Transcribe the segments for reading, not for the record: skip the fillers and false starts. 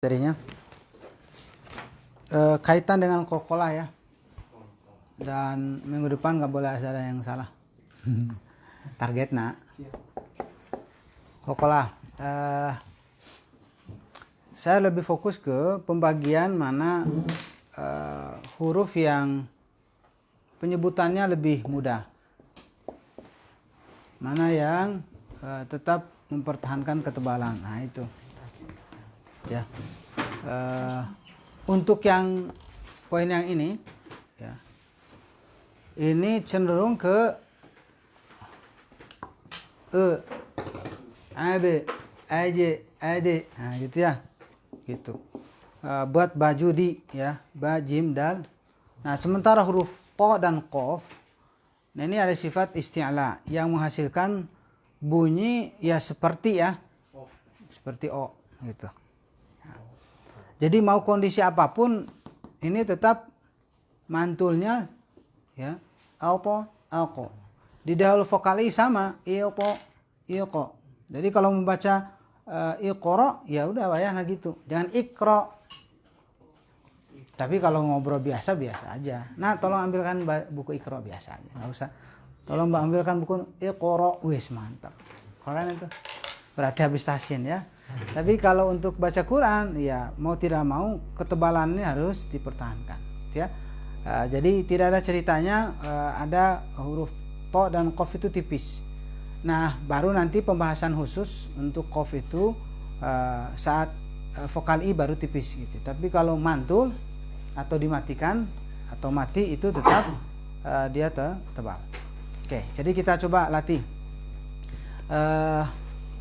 Materinya kaitan dengan Coca-Cola ya, dan minggu depan nggak boleh ada yang salah. Target nak Coca-Cola. Saya lebih fokus ke pembagian mana huruf yang penyebutannya lebih mudah, mana yang tetap mempertahankan ketebalan. Nah itu ya. Untuk yang poin yang ini ya, ini cenderung ke a b a j a d, nah gitu ya, gitu. Buat baju di ya, ba jim dal. Nah sementara huruf to dan kof, nah ini ada sifat isti'la yang menghasilkan bunyi ya seperti seperti o gitu. Jadi mau kondisi apapun ini tetap mantulnya ya alpo alko. Di dahulu vokal i sama ilpo ilko. Jadi kalau membaca iqra ya udah wayahna gitu. Jangan ikro. Tapi kalau ngobrol biasa aja. Nah, tolong ambilkan buku ikro biasa aja. Enggak usah. Tolong Mbak ambilkan buku iqra. Wis mantap. Keren itu. Berarti habis tahsin ya. Tapi kalau untuk baca Quran ya mau tidak mau ketebalannya harus dipertahankan ya. Jadi tidak ada ceritanya ada huruf to dan qaf itu tipis. Nah baru nanti pembahasan khusus untuk qaf itu saat vokal i baru tipis gitu. Tapi kalau mantul atau dimatikan atau mati itu tetap dia tebal. Oke, jadi kita coba latih.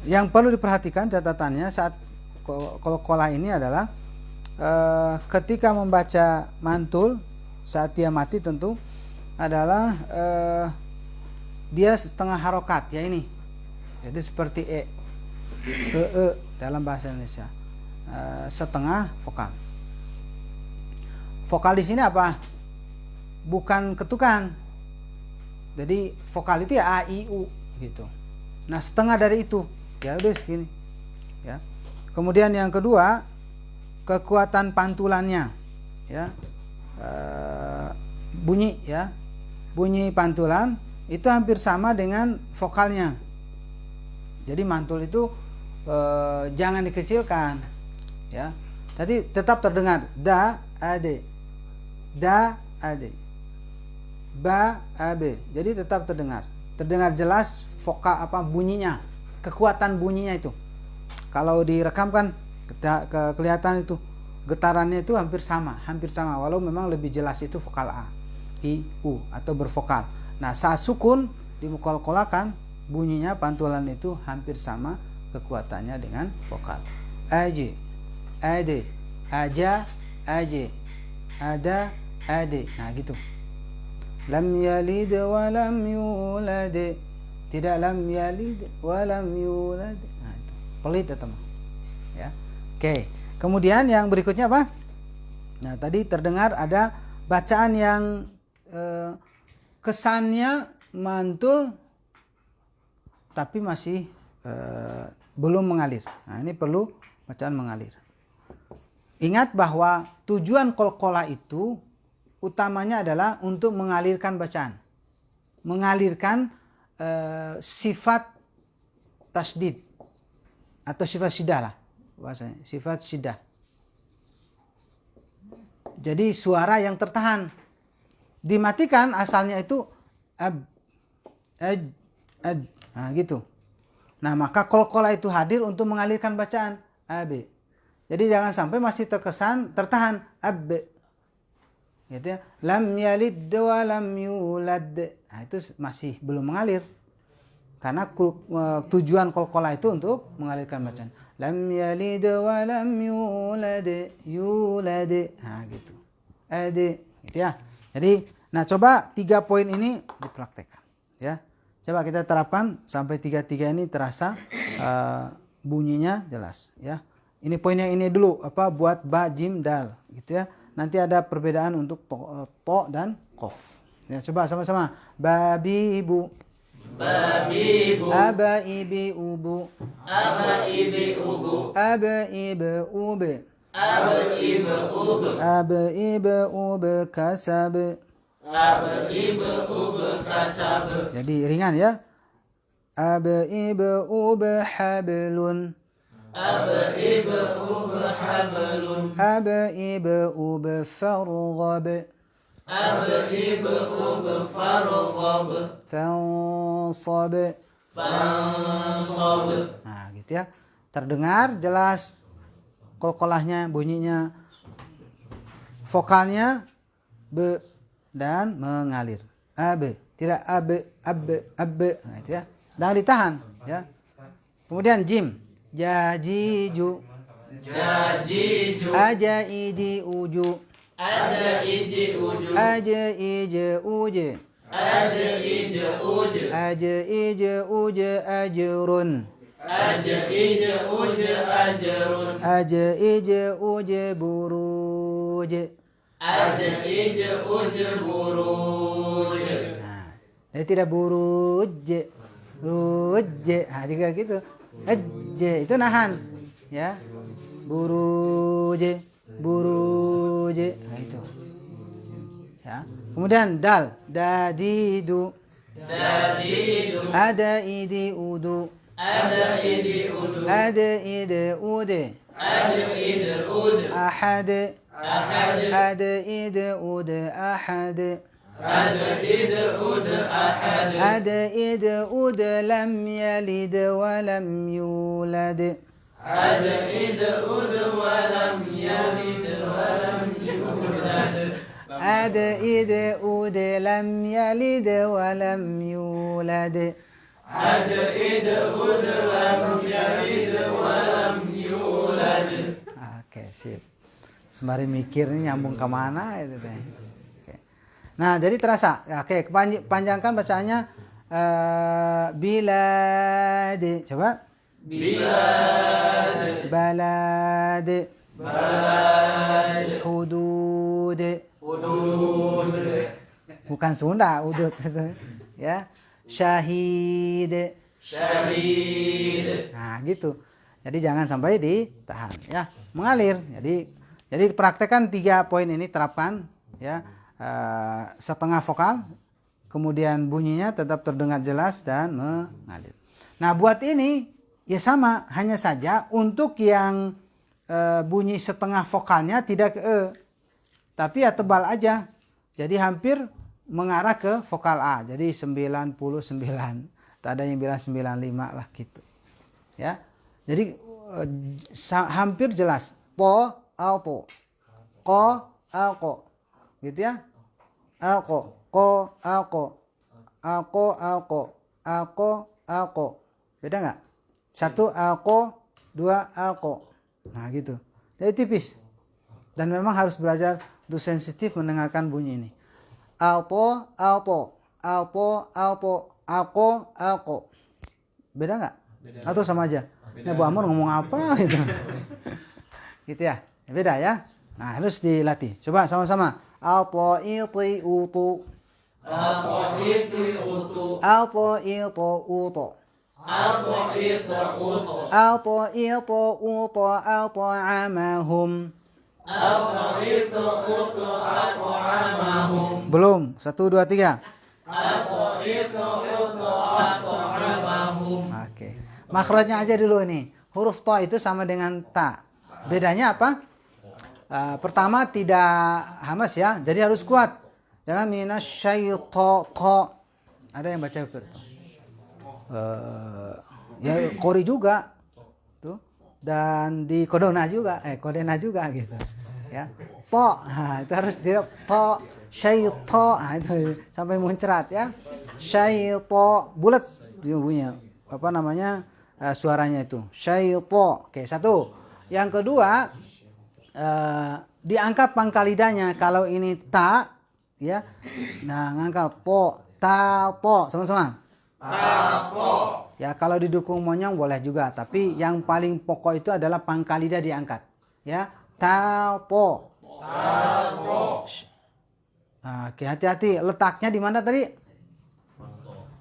Yang perlu diperhatikan catatannya saat Coca-Cola ini adalah ketika membaca mantul saat dia mati tentu adalah dia setengah harokat ya ini. Jadi seperti e dalam bahasa Indonesia setengah vokal. Vokal di sini apa? Bukan ketukan. Jadi vokal itu ya a i u gitu. Nah setengah dari itu ya udah segini ya. Kemudian yang kedua kekuatan pantulannya ya, bunyi ya, bunyi pantulan itu hampir sama dengan vokalnya. Jadi mantul itu jangan dikecilkan ya. Tadi tetap terdengar da ade, da ade, ba abe. Jadi tetap terdengar jelas vokal apa bunyinya, kekuatan bunyinya itu. Kalau direkam kan kelihatan itu getarannya itu hampir sama walau memang lebih jelas itu vokal a, i, u atau bervokal. Nah saat sukun dimukol-kolakan bunyinya pantulan itu hampir sama kekuatannya dengan vokal. Aje, ade, aja, aje, ada, ade. Nah gitu. Lam yalid wa lam yulad. Tidak lam yalid wa lam yulad. Nah, itu. Pelit ya teman. Ya. Oke. Kemudian yang berikutnya apa? Nah, tadi terdengar ada bacaan yang kesannya mantul tapi masih belum mengalir. Nah, ini perlu bacaan mengalir. Ingat bahwa tujuan qalqalah itu utamanya adalah untuk mengalirkan bacaan. Mengalirkan sifat tasdid atau sifat syiddah lah bahasanya, sifat syiddah. Jadi suara yang tertahan dimatikan asalnya itu ab, ad, ad, nah gitu. Nah maka qalqalah itu hadir untuk mengalirkan bacaan ab. Jadi jangan sampai masih tertahan ab, gitu ya. Lam yalid wa lam yulad. Nah itu masih belum mengalir. Karena tujuan qalqalah itu untuk mengalirkan bacaan. Lam yalid wa lam yulad. Yulad. Nah gitu. Ade, gitu ya. Jadi, nah coba 3 poin ini dipraktekkan, ya. Coba kita terapkan sampai 3 ini terasa bunyinya jelas, ya. Ini poin yang ini dulu apa buat ba jim dal, gitu ya. Nanti ada perbedaan untuk to dan qaf. Ya, coba sama-sama. Babi ibu. Babi ibu. Aba ibi ubu. Aba ibi ubu. Aba ibe ube. Ab-ib-ub kasab. Jadi ringan ya. Ab-ib-ub hablun. Ab-ib-ub farghab. Fansab. Nah, gitu ya. Terdengar jelas kolkolahnya, bunyinya, vokalnya be dan mengalir. Ab, tidak ab. Nah, itu ya. Dan ditahan ya. Kemudian jim. Jajiju. Ajaiji uju. Ajaiji uje. Ajaiji uje ajrun. Ajaiji uje buruj. Nah, tidak buruj. Ruj. Nah, juga gitu. Ajje itu nahan ya. Buruj. Nah, itu. Ya. Kemudian dal. Dadidu. Ada idi udu. Ada ide ude. Ahad. Ada ide ude ahad. Ada ide ude lam yalid wa lam yulad. Ada ide ude lam yalid wa lam yulad. Oke, sip. Sembari mikir ini nyambung kemana itu teh. Oke. Nah, jadi terasa. Oke, panjangkan bacaannya. Bilad. Coba. Balad. Hudud. Bukan Sunda, hudud itu. Ya. Syahid. Nah, gitu. Jadi jangan sampai ditahan ya. Mengalir. Jadi praktekkan 3 poin ini, terapkan ya. Setengah vokal, kemudian bunyinya tetap terdengar jelas dan mengalir. Nah, buat ini ya sama, hanya saja untuk yang bunyi setengah vokalnya tidak ke e, tapi ya tebal aja. Jadi hampir mengarah ke vokal A. Jadi 99. Tak ada yang bilang 95 lah gitu. Ya. Jadi hampir jelas. Po, alpo. Ko, alko. Gitu ya. Alko, ko, alko. Alko, alko. Alko, alko. Beda nggak? 1 alko, 2 alko. Nah, gitu. Jadi tipis. Dan memang harus belajar untuk sensitif mendengarkan bunyi ini. Alpo, alpo. Alpo, alpo. Alko, alko. Beda nggak? Atau sama aja? Ya, Bu Amor ngomong apa gitu. Gitu ya. Beda ya. Nah, harus dilatih. Coba sama-sama. Alpo, iti, utu. Alpo, iti, utu. Alpo, ito, utu. Alpo, ito, utu. Alpo, amahum. Belum. 1, 2, 3. Oke. Makhrajnya aja dulu nih. Huruf to itu sama dengan ta. Bedanya apa? Pertama tidak hamas ya. Jadi harus kuat. Jangan minasyaiton to. Ada yang baca begitu. Ya Qori juga. Tuh. Dan di Kodona juga, Kodena juga gitu. Ya. To. Nah, itu harus tidak to. Syaito, nah, itu sampai muncrat ya. Syaito, bulat bunyinya. Apa namanya? Suaranya itu. Syaito. Oke, 1. Yang kedua, diangkat pangkal lidahnya. Kalau ini ta ya. Nah, ngangkat po, ta, po, sama-sama. Ta, po. Ya, kalau didukung monyong boleh juga, tapi yang paling pokok itu adalah pangkal lidah diangkat. Ya. Ta, po. Ta, po. Oke, hati-hati. Letaknya di mana tadi?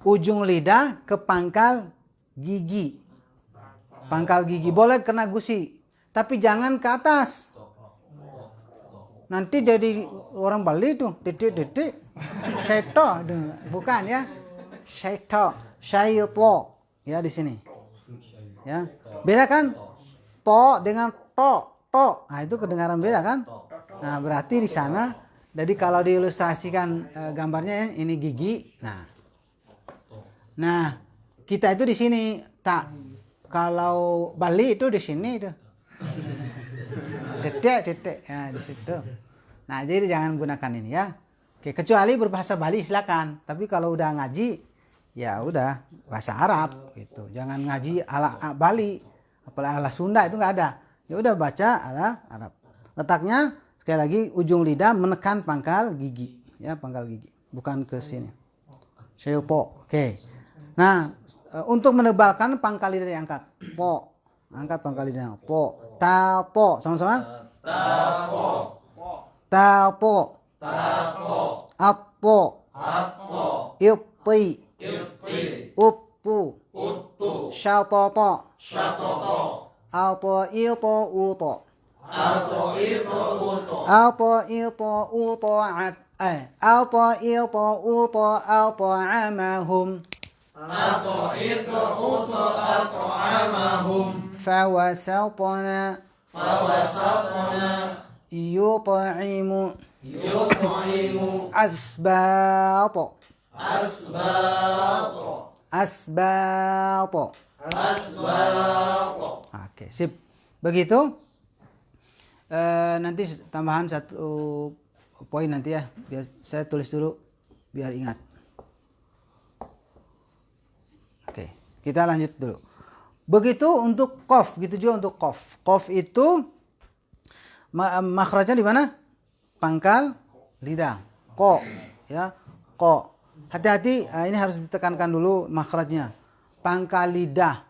Ujung lidah ke pangkal gigi. Pangkal gigi boleh kena gusi, tapi jangan ke atas. Nanti jadi orang Bali tuh, titik-titik. Syaito, bukan ya. Syaito, syaito ya di sini. Ya. Beda kan? To dengan to. Nah, itu kedengaran beda kan? Nah, berarti di sana jadi kalau diilustrasikan gambarnya ini gigi. Nah, kita itu di sini tak. Kalau Bali itu di sini itu. Titik. Ya, di situ. Nah, jadi jangan gunakan ini ya. Oke, kecuali berbahasa Bali silakan. Tapi kalau udah ngaji, ya udah bahasa Arab gitu. Jangan ngaji ala Bali, apalagi ala Sunda itu nggak ada. Ya udah baca ala Arab. Letaknya sekali lagi ujung lidah menekan pangkal gigi, ya pangkal gigi, bukan ke sini. Syaito. Oke. Nah, untuk menebalkan pangkal lidah diangkat. Po. Angkat pangkal lidah. Po. Tapo. Sama-sama. Tapo. Tapo. Tapo. Apo. Apo. Ilti. Ilti. Uttu. Uttu. Syatoto. Syatoto. Alto ito uto. Alto ito uto. Alto ito uto alto ito uto alto amahum. Alto ito uto alto amahum. Fawasatna. Fawasatna. Yut'imu. Yut'imu. Asbato. Asbato. Asbato. Asbato. Oke, sip. Begitu. Nanti tambahan satu poin nanti ya. Biar saya tulis dulu biar ingat. Oke, kita lanjut dulu. Begitu untuk qaf, gitu juga untuk qaf. Qaf itu makhrajnya di mana? Pangkal lidah. Ko, ya. Ko. Hati-hati, ini harus ditekankan dulu makhrajnya. Pangkal lidah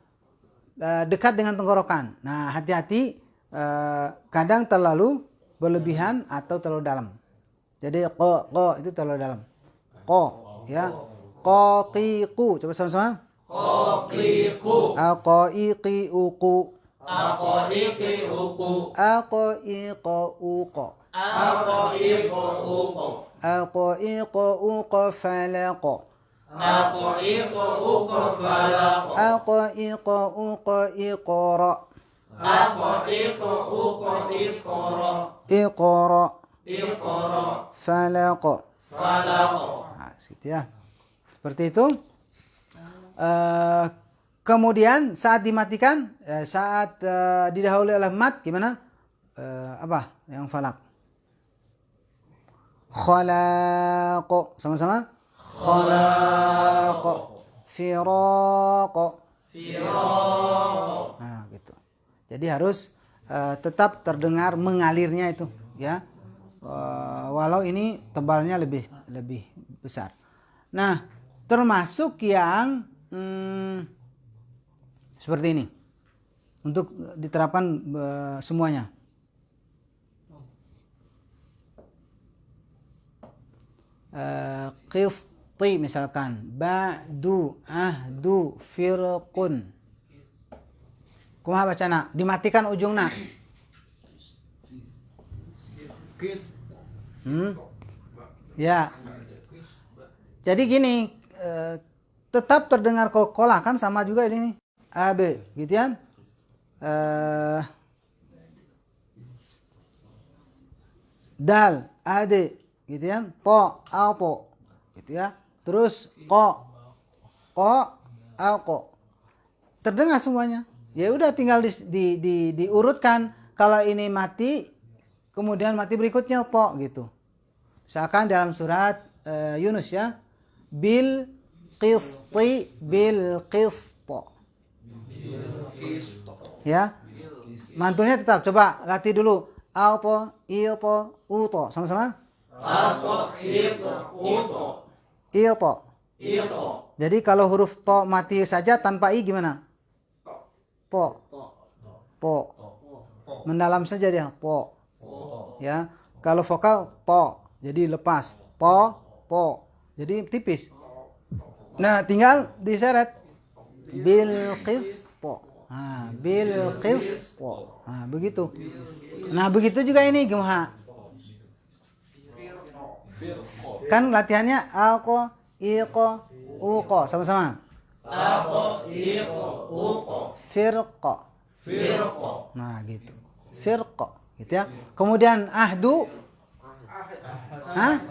dekat dengan tenggorokan. Nah, hati-hati kadang terlalu berlebihan atau terlalu dalam. Jadi ko itu terlalu dalam. Ko, ya. Qaqiqu. Coba sama-sama. Qaqiqu. Aqaiqiuqu. Aqaiqiuqu. Aqaiquuqa. Aqaiquuqa. Aqaiquuqa falaqa. Aqaiquuqa falaqa. Aqaiquuqa iqra. Aqaiquuqa iqra. Iqra. Iqra. Falaqa. Falaqa. Nah, gitu ya. Seperti itu. Kemudian saat dimatikan, saat didahului oleh mat, gimana? Apa yang falak? Khalaqo. Sama-sama. Khalaqo. Firaqo. Firaqo. Nah, gitu. Jadi harus tetap terdengar mengalirnya itu, ya. Walau ini tebalnya lebih besar. Nah, termasuk yang seperti ini untuk diterapkan semuanya. Qisti misalkan, ba'du, ahdu, firqun. Kumaha bacana? Dimatikan ujungna. Ya. Jadi gini, tetap terdengar kolkolah kan sama juga ini. AB, gitu kan? Dal, ade, gitu kan? Po, alpo, gitu ya. Terus ko, alko. Terdengar semuanya. Ya udah tinggal diurutkan. Kalau ini mati, kemudian mati berikutnya po, gitu. Misalkan dalam surat Yunus ya, bil qisti bil qisto. Ya, mantulnya tetap. Coba latih dulu. Alpo, ilpo, uto. Sama-sama. Alpo, ilpo, uto. Ilpo. Ilpo. Jadi kalau huruf to mati saja tanpa i gimana? Po. Po. Mendalam saja dia. Po. Ya. Kalau vokal to. Jadi lepas. Po. Jadi tipis. Nah, tinggal diseret. Bil qisto. Nah, bil qisto. Nah, begitu. Nah, begitu juga ini gimana? Kan latihannya ako, iko, uko sama-sama. Ako, iko, uko. Firqo. Firqo. Nah, gitu. Firqo, gitu ya. Kemudian ahdu. Hah?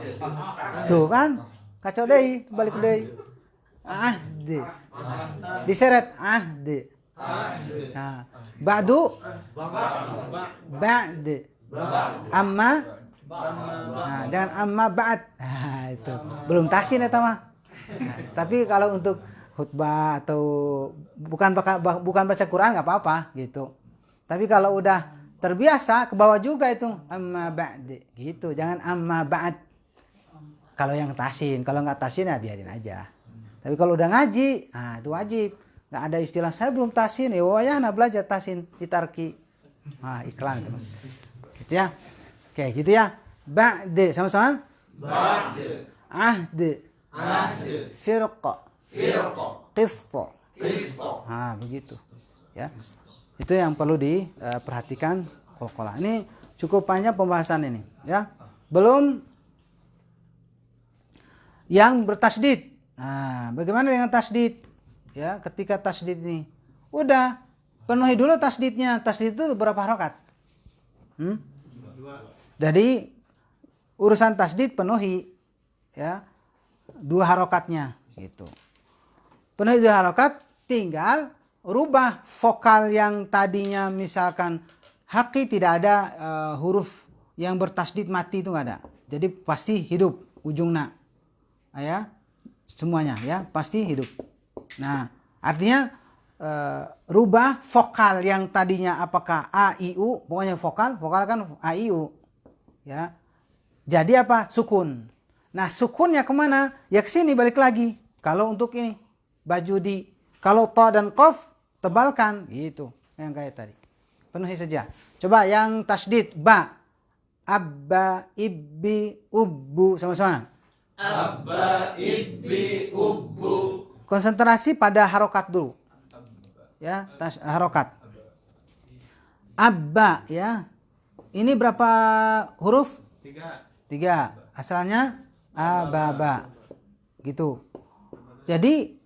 Tuh kan? Kacau deui, balik deui. Ahdi. Diseret ahdi. Nah, ba'du. Ba'd. Amma. Nah, jangan amma ba'd. Nah, itu. Belum tahsin eta mah. Nah, tapi kalau untuk khutbah atau bukan baca Quran nggak apa-apa gitu. Tapi kalau udah terbiasa ke bawah juga itu amma ba'd gitu. Jangan amma ba'd. Kalau yang tahsin, kalau nggak tahsin ya biarin aja. Tapi kalau udah ngaji, nah itu wajib. Nggak ada istilah saya belum tahsin, ya wayahna belajar tahsin di tarki. Nah, iklan itu. Gitu ya. Oke, gitu ya. Ba'd sama-sama. Ba'd. Ahd. Ahd. Firqa. Firqo. Qista. Qisto. Nah, begitu. Ya. Itu yang perlu diperhatikan qalqalah. Ini cukup panjang pembahasan ini, ya. Belum yang bertasdid. Nah, bagaimana dengan tasdid? Ya, ketika tasdid ini udah penuhi dulu tasdidnya. Tasdid itu berapa harokat? Jadi urusan tasdid penuhi, ya, 2 harokatnya gitu. Penuhi 2 harokat, tinggal rubah vokal yang tadinya misalkan haki tidak ada huruf yang bertasdid mati itu nggak ada. Jadi pasti hidup ujungnya, ya, semuanya ya pasti hidup. Nah, artinya rubah vokal yang tadinya apakah a i u, pokoknya vokal kan a i u, ya. Jadi apa? Sukun. Nah, sukunnya kemana? Ya ke sini balik lagi. Kalau untuk ini baju di, kalau to dan qaf tebalkan gitu, yang kayak tadi. Penuhi saja. Coba yang tasdid ba, abba, ibbi, ubbu sama-sama. Abba, ibbi, ubbu. Konsentrasi pada harokat dulu. Ya, harokat. Abba, ya. Ini berapa huruf? 3. Asalnya ababa. Gitu. Jadi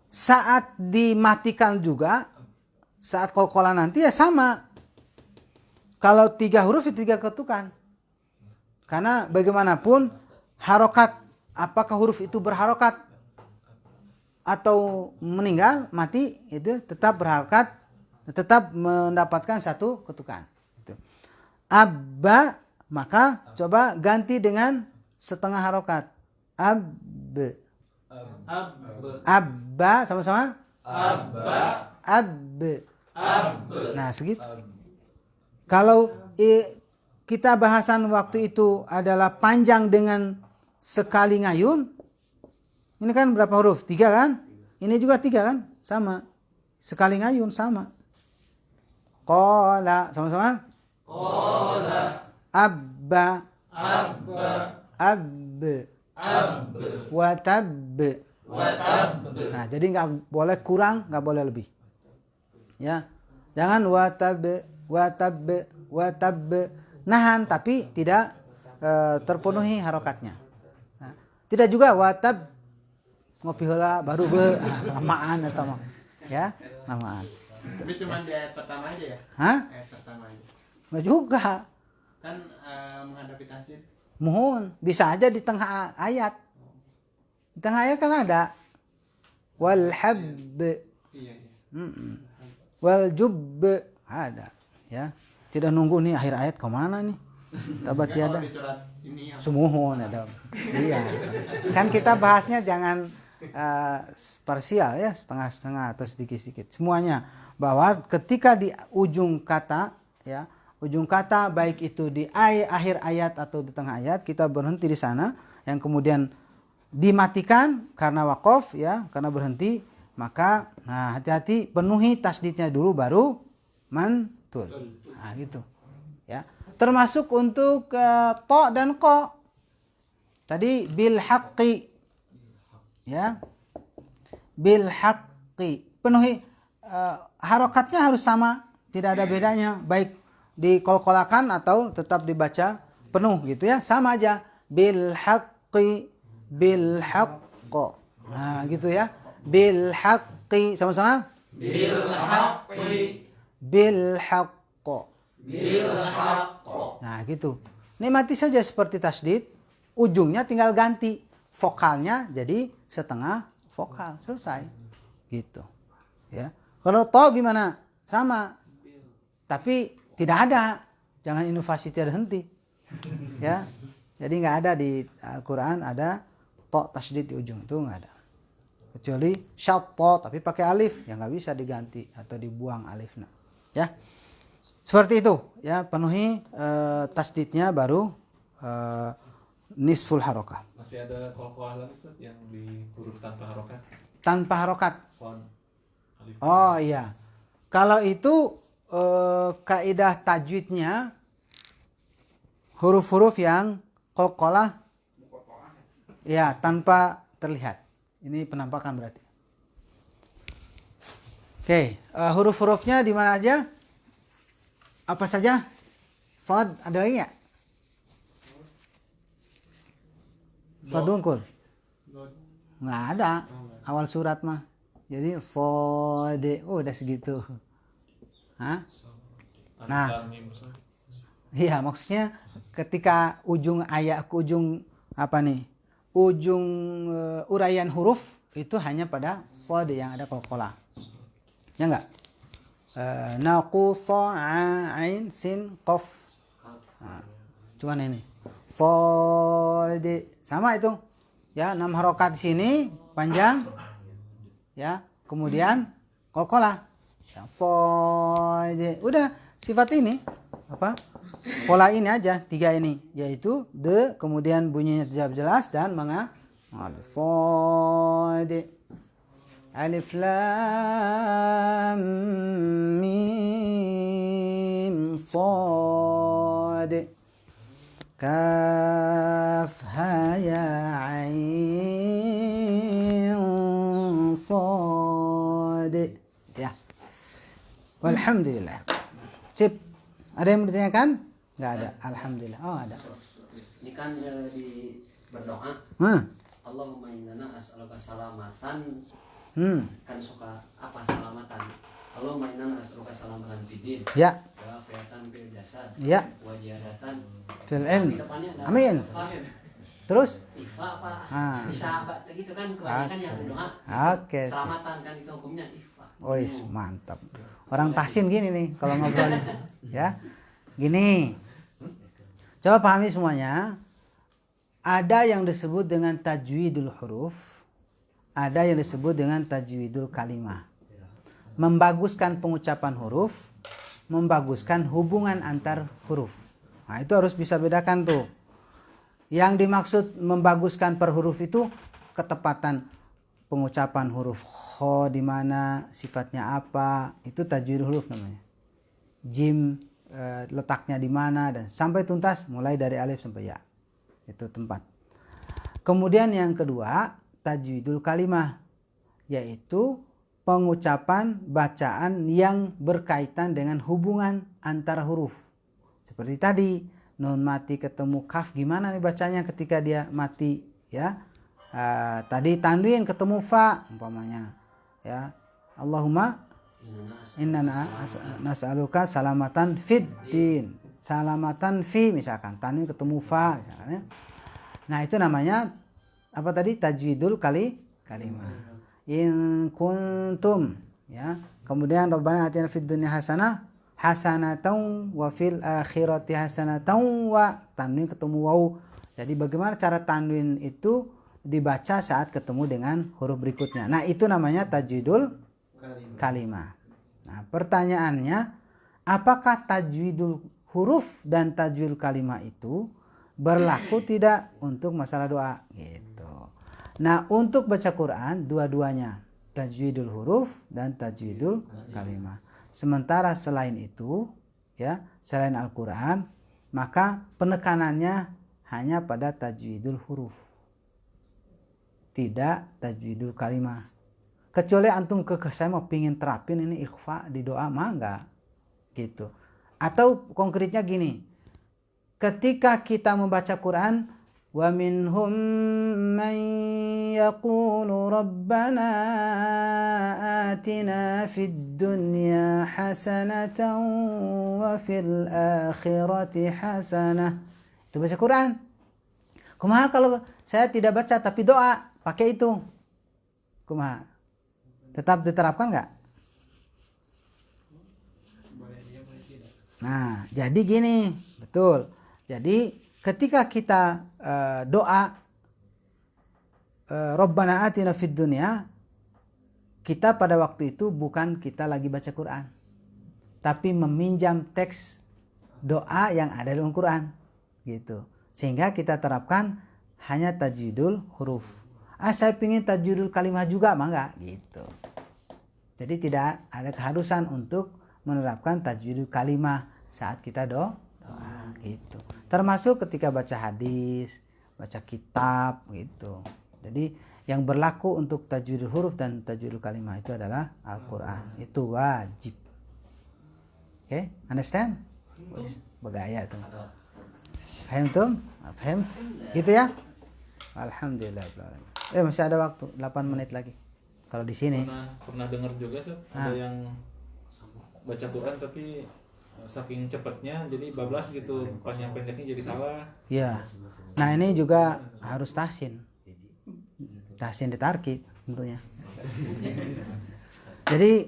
saat dimatikan juga, saat qalqalah nanti ya sama. Kalau 3 huruf itu 3 ketukan. Karena bagaimanapun harokat, apakah huruf itu berharokat atau meninggal, mati, itu tetap berharokat, tetap mendapatkan 1 ketukan. Gitu. Abba, maka coba ganti dengan setengah harokat. Ab. Abba sama-sama. Abba. Ab. Ab. Nah, segitu. Kalau kita bahasan waktu itu adalah panjang dengan sekali ngayun. Ini kan berapa huruf? 3 kan? Ini juga 3 kan? Sama. Sekali ngayun sama. Qala sama-sama. Qala. Abba. Abba. Ab. Ab. Watab. Watab. Nah, jadi nggak boleh kurang, nggak boleh lebih. Ya. Jangan watab. Nahan tapi tidak terpenuhi harokatnya. Nah, tidak juga watab ngopi heula baru lamaan atau mah. Ya, lamaan. Tapi cuma di ayat pertama aja ya? Hah? Ayat pertama aja. Nggak juga. Kan menghadapi tasdid. Mohon, bisa aja di tengah ayat. Di tengah ayat kan ada wal hab, Iya. wal jub ada, ya. Tidak nunggu nih akhir ayat kemana nih? Tabat Kalau tiada. di surat ini apa? Semuhun ada. Iya. Kan kita bahasnya jangan parsial ya, setengah-setengah atau sedikit-sedikit. Semuanya, bahwa ketika di ujung kata, ya, ujung kata baik itu di akhir ayat atau di tengah ayat, kita berhenti di sana, yang kemudian dimatikan karena waqaf, ya, karena berhenti, maka nah hati-hati penuhi tasdidnya dulu baru mantul. Nah, gitu. Ya. Termasuk untuk to dan ko. Tadi bil haqqi. Ya. Bil haqqi. Penuhi harokatnya harus sama, tidak ada bedanya, baik dikolkolakan atau tetap dibaca penuh gitu ya, sama aja. Bil haqqi, bil haqqo. Nah, gitu ya. Bil haqqi, sama-sama. bil haqqi, Bil haqqo. bil haqqo. Nah, gitu. Nikmati saja seperti tasdid, ujungnya tinggal ganti. Vokalnya jadi setengah vokal, selesai. Gitu. Ya. Kalau to gimana? Sama. Tapi tidak ada. Jangan inovasi tiada henti. Ya. Jadi nggak ada di Al-Quran ada to tasdid di ujung, itu nggak ada. Kecuali syato tapi pakai alif, ya nggak bisa diganti atau dibuang alifnya. Ya. Seperti itu, ya, penuhi tasdidnya baru nisful harokah. Masih ada qalqalah lagi Ustaz yang di huruf tanpa harokat. Tanpa harokat. Son, alif. Oh iya. Kalau itu kaidah tajwidnya huruf-huruf yang qalqalah ya tanpa terlihat. Ini penampakan berarti. Oke, huruf-hurufnya di mana aja? Apa saja? Shad ada lagi nggak? Shad unggul? Nggak ada. Awal surat mah. Jadi shad. Oh, udah segitu. Hah? Nah. Iya, maksudnya ketika ujung ayat ke ujung apa nih? Ujung uraian huruf itu hanya pada shad yang ada qalqalah. Ya enggak? Naqusa ain sin qaf. Nah, cuman ini. Shad sama itu. Ya, 6 harokat di sini panjang. Ya, kemudian qalqalah. Ya, shad. Udah sifat ini apa? Pola ini aja, 3 ini, yaitu de, kemudian bunyinya tidak jelas dan shad. Alif lam mim shad. Kaf ha ya ain shad. Ya. Walhamdulillah. Sip. Ada yang bertanyakan? Enggak ada. Alhamdulillah. Oh, ada. Ini kan di berdoa. Allahumma innana as'aluka salamatan. Kan suka apa salamatan? Allahumma innana as'aluka salamatan fid din. Ya. Wa afiatan fil jasad. Ya. Wa ziyadatan Fil ilm. Amin. Terus? Ifa apa? Bisa baca gitu kan kebanyakan yang berdoa. Oke. Salamatan kan itu hukumnya ifa. Ois, mantap. Orang Tahsin gini nih kalau ngobrol. Ya. Gini. Coba pahami semuanya. Ada yang disebut dengan tajwidul huruf, ada yang disebut dengan tajwidul kalimah. Membaguskan pengucapan huruf, membaguskan hubungan antar huruf. Nah, itu harus bisa bedakan tuh. Yang dimaksud membaguskan per huruf itu ketepatan pengucapan huruf kho di mana, sifatnya apa, itu tajwid huruf namanya. Jim letaknya di mana dan sampai tuntas mulai dari alif sampai ya. Itu tempat. Kemudian yang kedua, tajwidul kalimah, yaitu pengucapan bacaan yang berkaitan dengan hubungan antara huruf. Seperti tadi, nun mati ketemu kaf, gimana nih bacanya ketika dia mati, ya? Tadi tanwin ketemu fa umpamanya, ya. Allahumma inna nas'aluka salamatan fid din. Salamatan fi misalkan, tanwin ketemu fa misalkan, ya. Nah, itu namanya apa tadi? Tajwidul kalimah. In kuntum, ya. Kemudian Rabbana atina fid dunya hasanah hasanatan wa fil akhirati hasanatan wa, tanwin ketemu waw. Jadi bagaimana cara tanwin itu dibaca saat ketemu dengan huruf berikutnya. Nah, itu namanya tajwidul kalimah. Nah, pertanyaannya, apakah tajwidul huruf dan tajwidul kalimah itu berlaku tidak untuk masalah doa? Gitu. Nah, untuk baca Quran dua-duanya, tajwidul huruf dan tajwidul kalimah. Sementara selain itu, ya, selain Al-Quran, maka penekanannya hanya pada tajwidul huruf, tidak tajwidul kalimah. Kecuali antum saya mau pingin terapin ini ikhfa di doa mah enggak gitu. Atau konkretnya gini, ketika kita membaca Quran, wa minhum man yaqulu rabbana atina fid dunya hasanatan wa fil akhirati hasanah. Itu baca Quran. Kumaha kalau saya tidak baca tapi doa pakai itu? Kumaha? Tetap diterapkan nggak? Nah, jadi gini, betul. Jadi ketika kita doa Rabbana atina fid dunya, kita pada waktu itu bukan kita lagi baca Quran, tapi meminjam teks doa yang ada dalam Quran, gitu. Sehingga kita terapkan hanya tajwidul huruf. Saya ingin tajwidul kalimah juga, mah enggak, gitu. Jadi tidak ada keharusan untuk menerapkan tajwidul kalimah saat kita doa, gitu. Termasuk ketika baca hadis, baca kitab, gitu. Jadi yang berlaku untuk tajwidul huruf dan tajwidul kalimah itu adalah Al-Quran. Itu wajib. Oke, understand? Bergaya tuh. Paham tuh? Paham? Gitu ya? Alhamdulillah. Masih ada waktu 8 menit lagi. Kalau di sini pernah dengar juga sih ada yang baca Quran tapi saking cepatnya jadi bablas gitu, panjang pendeknya jadi salah. Ya. Nah, ini juga harus tahsin ditarki tentunya. Jadi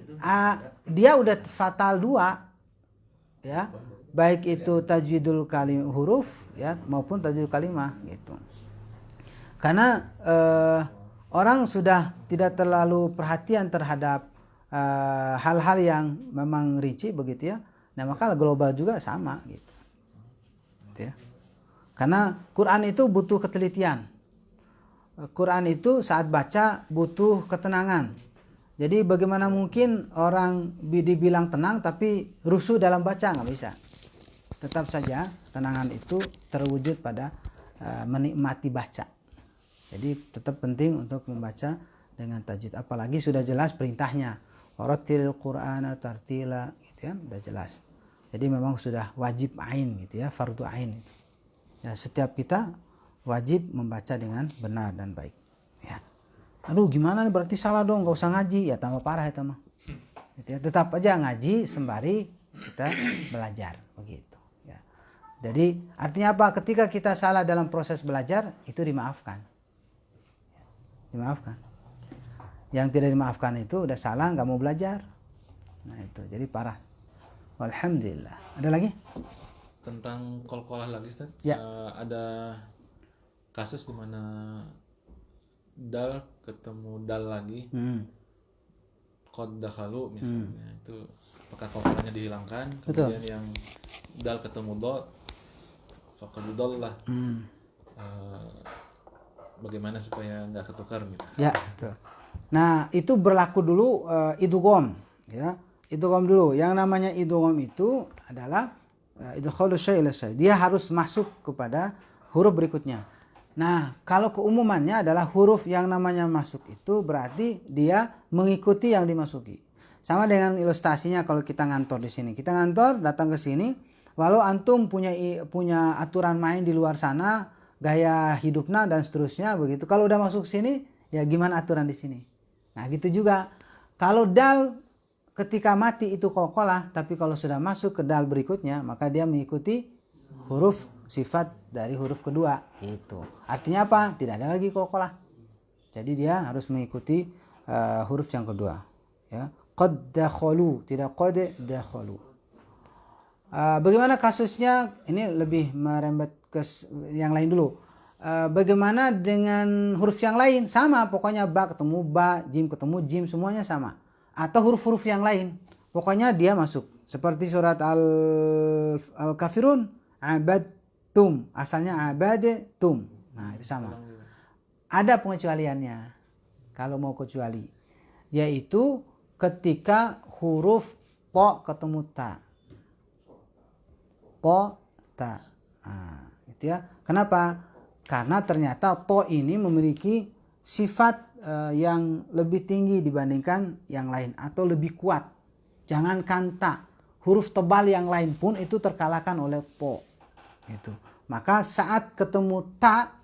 dia udah fatal 2 ya, baik itu tajwidul kalim huruf ya maupun tajwidul kalimah gitu. Karena orang sudah tidak terlalu perhatian terhadap hal-hal yang memang rinci begitu ya. Nah, maka global juga sama gitu. Ya. Karena Quran itu butuh ketelitian. Quran itu saat baca butuh ketenangan. Jadi bagaimana mungkin orang dibilang tenang tapi rusuh dalam baca, nggak bisa. Tetap saja ketenangan itu terwujud pada menikmati baca. Jadi tetap penting untuk membaca dengan tajwid. Apalagi sudah jelas perintahnya. Warattilil Qur'ana tartila, gitu ya, sudah jelas. Jadi memang sudah wajib ain gitu ya, fardu ain. Ya, setiap kita wajib membaca dengan benar dan baik. Ya. Aduh, gimana nih, berarti salah dong, gak usah ngaji. Ya tambah parah ya teman. Gitu ya. Tetap aja ngaji sembari kita belajar begitu. Ya. Jadi artinya apa? Ketika kita salah dalam proses belajar itu dimaafkan. Dimaafkan. Yang tidak dimaafkan itu udah salah, nggak mau belajar. Nah itu jadi parah. Alhamdulillah. Ada lagi? Tentang qalqalah lagi, Ustaz. Ya. Ada kasus di mana dal ketemu dal lagi. Qad dakhalu misalnya. Itu apakah qalqalahnya dihilangkan? Betul. Kemudian yang dal ketemu dot faqad dallah. Bagaimana supaya nggak ketukar gitu? Ya, betul. Nah, itu berlaku dulu idgham, ya. Idgham dulu. Yang namanya idgham itu adalah idkhalu syai' ila syai'. Dia harus masuk kepada huruf berikutnya. Nah, kalau keumumannya adalah huruf yang namanya masuk itu berarti dia mengikuti yang dimasuki. Sama dengan ilustrasinya kalau kita ngantor di sini. Kita ngantor, datang ke sini, walau antum punya aturan main di luar sana, gaya hidupnya dan seterusnya begitu. Kalau udah masuk sini, ya gimana aturan di sini? Nah, gitu juga. Kalau dal ketika mati itu qalqalah, tapi kalau sudah masuk ke dal berikutnya, maka dia mengikuti huruf sifat dari huruf kedua. Itu. Artinya apa? Tidak ada lagi qalqalah. Jadi dia harus mengikuti huruf yang kedua. Ya. Qad dakhalu, tidak qad dakhalu. Bagaimana kasusnya? Ini lebih merembet ke yang lain dulu. Bagaimana dengan huruf yang lain? Sama, pokoknya ba ketemu ba, jim ketemu jim, semuanya sama. Atau huruf-huruf yang lain, pokoknya dia masuk. Seperti surat Al-Kafirun, abadtum, asalnya abadtum. Nah, itu sama. Ada pengecualiannya. Kalau mau kecuali, yaitu ketika huruf po ketemu ta. Po ta. Nah, gitu ya. Kenapa? Karena ternyata to ini memiliki sifat yang lebih tinggi dibandingkan yang lain atau lebih kuat. Jangankan ta, huruf tebal yang lain pun itu terkalahkan oleh po. Itu. Maka saat ketemu ta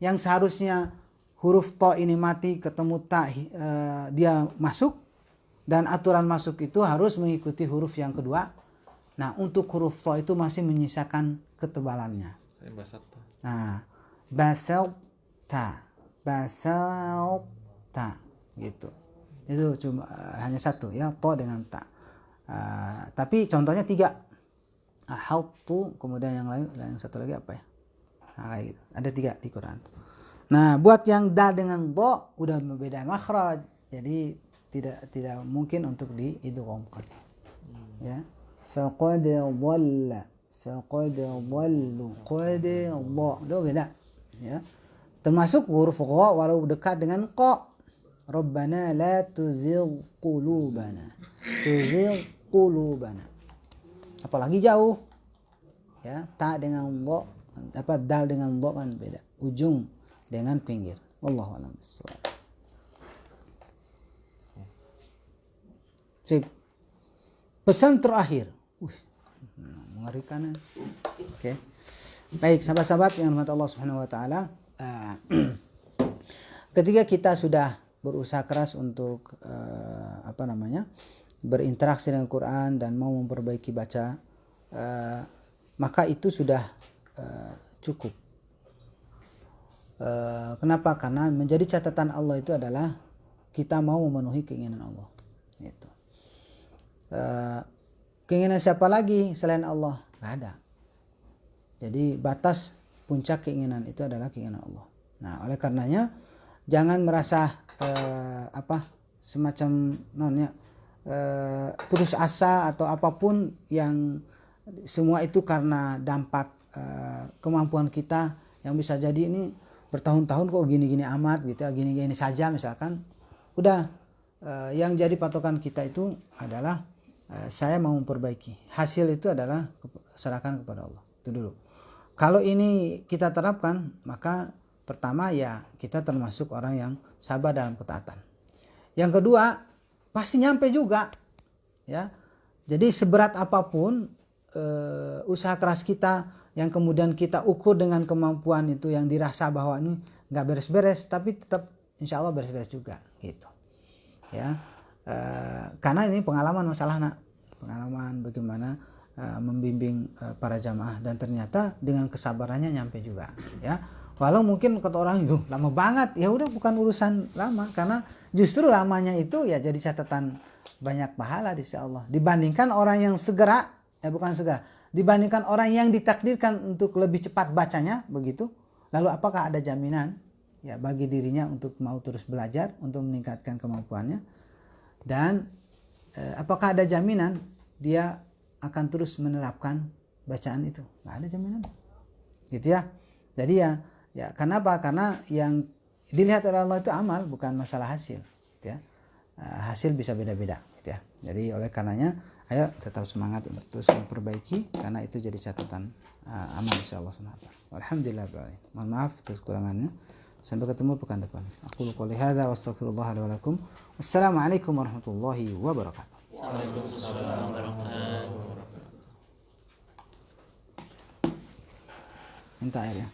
yang seharusnya huruf to ini mati, ketemu ta dia masuk, dan aturan masuk itu harus mengikuti huruf yang kedua. Nah, untuk huruf to itu masih menyisakan ketebalannya. Nah, basalta, basalta gitu. Itu cuma hanya satu ya, to dengan ta. Tapi contohnya 3. Ahaltu, kemudian yang lain, yang satu lagi apa ya? Nah, kayak gitu. Ada 3 di Quran. Nah, buat yang dal dengan do udah berbeda makhraj. Jadi tidak mungkin untuk diidghamkan. Ya. Faqad dhalla, faqad dhallu, qad dha. Itu beda. Ya. Termasuk huruf gha walau dekat dengan qa. Rabbana la tuzigh qulubana. Tuzigh qulubana. Apalagi jauh. Ya, ta dengan dha, apa dal dengan dha kan beda. Ujung dengan pinggir. Wallahu a'lam bishawab. Sip. Pesan terakhir. Mengerikan. Oke. Baik, sahabat-sahabat yang dirahmati Allah Subhanahu wa taala, ketika kita sudah berusaha keras untuk berinteraksi dengan Quran dan mau memperbaiki baca, maka itu sudah cukup. Kenapa? Karena menjadi catatan Allah itu adalah kita mau memenuhi keinginan Allah. Itu. Keinginan siapa lagi selain Allah? Nggak ada. Jadi batas puncak keinginan itu adalah keinginan Allah. Nah, oleh karenanya jangan merasa semacam putus asa atau apapun, yang semua itu karena dampak kemampuan kita yang bisa jadi ini bertahun-tahun kok gini-gini amat gitu ya, gini-gini saja misalkan. Udah, yang jadi patokan kita itu adalah saya mau memperbaiki. Hasil itu adalah serahkan kepada Allah. Itu dulu. Kalau ini kita terapkan, maka pertama ya kita termasuk orang yang sabar dalam ketaatan. Yang kedua, pasti nyampe juga. Ya. Jadi seberat apapun usaha keras kita yang kemudian kita ukur dengan kemampuan itu yang dirasa bahwa ini nggak beres-beres, tapi tetap insya Allah beres-beres juga gitu. Ya. Karena ini pengalaman pengalaman bagaimana membimbing para jamaah, dan ternyata dengan kesabarannya nyampe juga ya. Walau mungkin kata orang itu lama banget, ya udah bukan urusan lama, karena justru lamanya itu ya jadi catatan banyak pahala di sisi Allah dibandingkan orang yang dibandingkan orang yang ditakdirkan untuk lebih cepat bacanya begitu. Lalu apakah ada jaminan ya bagi dirinya untuk mau terus belajar untuk meningkatkan kemampuannya? Dan apakah ada jaminan dia akan terus menerapkan bacaan itu? Nggak ada jaminan, gitu ya. Jadi ya kenapa? Karena yang dilihat oleh Allah itu amal, bukan masalah hasil, gitu ya. Hasil bisa beda-beda, gitu ya. Jadi oleh karenanya, ayo tetap semangat untuk terus memperbaiki, karena itu jadi catatan amal insyaallah subhanahu. Alhamdulillah. Mohon maaf atas kekurangannya. Sampai ketemu pekan depan. Aku qouli hadza wa astaghfirullah li wa lakum. Wassalamualaikum warahmatullahi wabarakatuh. Waalaikumsalam warahmatullahi wabarakatuh. Minta air ya.